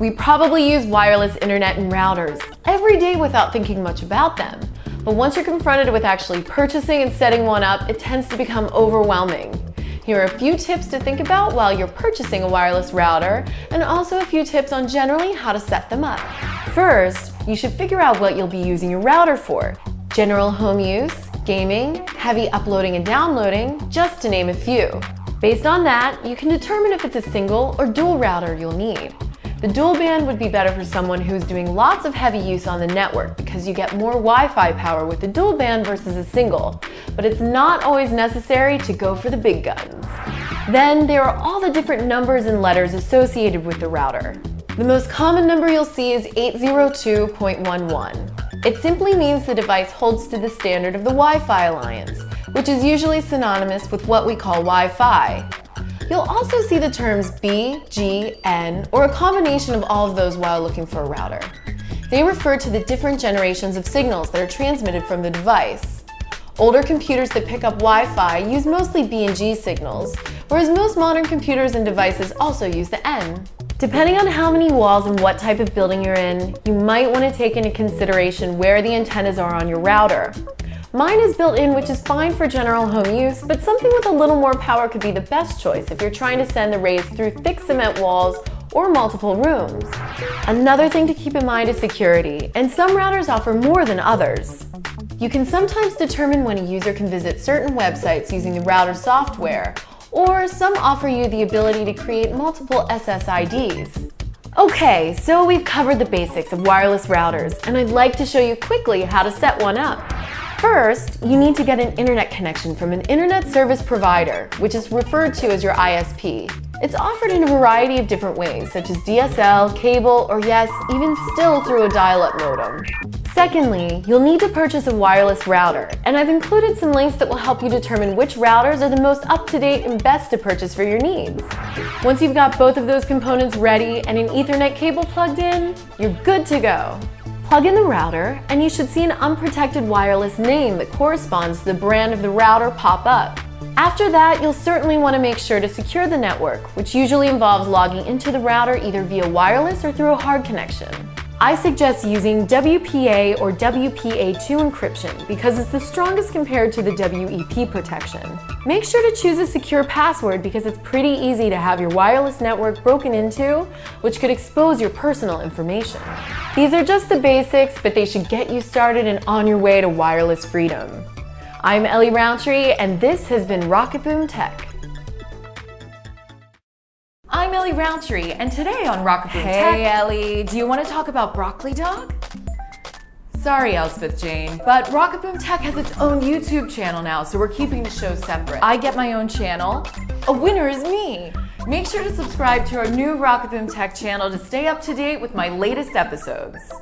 We probably use wireless internet and routers every day without thinking much about them. But once you're confronted with actually purchasing and setting one up, it tends to become overwhelming. Here are a few tips to think about while you're purchasing a wireless router, and also a few tips on generally how to set them up. First, you should figure out what you'll be using your router for. General home use, gaming, heavy uploading and downloading, just to name a few. Based on that, you can determine if it's a single or dual router you'll need. The dual band would be better for someone who's doing lots of heavy use on the network because you get more Wi-Fi power with the dual band versus a single, but it's not always necessary to go for the big guns. Then there are all the different numbers and letters associated with the router. The most common number you'll see is 802.11. It simply means the device holds to the standard of the Wi-Fi Alliance, which is usually synonymous with what we call Wi-Fi. You'll also see the terms B, G, N, or a combination of all of those while looking for a router. They refer to the different generations of signals that are transmitted from the device. Older computers that pick up Wi-Fi use mostly B and G signals, whereas most modern computers and devices also use the N. Depending on how many walls and what type of building you're in, you might want to take into consideration where the antennas are on your router. Mine is built in, which is fine for general home use, but something with a little more power could be the best choice if you're trying to send the rays through thick cement walls or multiple rooms. Another thing to keep in mind is security, and some routers offer more than others. You can sometimes determine when a user can visit certain websites using the router software, or some offer you the ability to create multiple SSIDs. Okay, so we've covered the basics of wireless routers, and I'd like to show you quickly how to set one up. First, you need to get an internet connection from an internet service provider, which is referred to as your ISP. It's offered in a variety of different ways, such as DSL, cable, or yes, even still through a dial-up modem. Secondly, you'll need to purchase a wireless router, and I've included some links that will help you determine which routers are the most up-to-date and best to purchase for your needs. Once you've got both of those components ready and an Ethernet cable plugged in, you're good to go. Plug in the router, and you should see an unprotected wireless name that corresponds to the brand of the router pop up. After that, you'll certainly want to make sure to secure the network, which usually involves logging into the router either via wireless or through a hard connection. I suggest using WPA or WPA2 encryption because it's the strongest compared to the WEP protection. Make sure to choose a secure password because it's pretty easy to have your wireless network broken into, which could expose your personal information. These are just the basics, but they should get you started and on your way to wireless freedom. I'm Ellie Rountree, and this has been Rocket Boom Tech. I'm Ellie Rountree, and today on Rocket Boom Tech... Hey Ellie, do you want to talk about Broccoli Dog? Sorry, Elspeth Jane, but Rocket Boom Tech has its own YouTube channel now, so we're keeping the show separate. I get my own channel. A winner is me! Make sure to subscribe to our new Rocket Boom Tech channel to stay up to date with my latest episodes.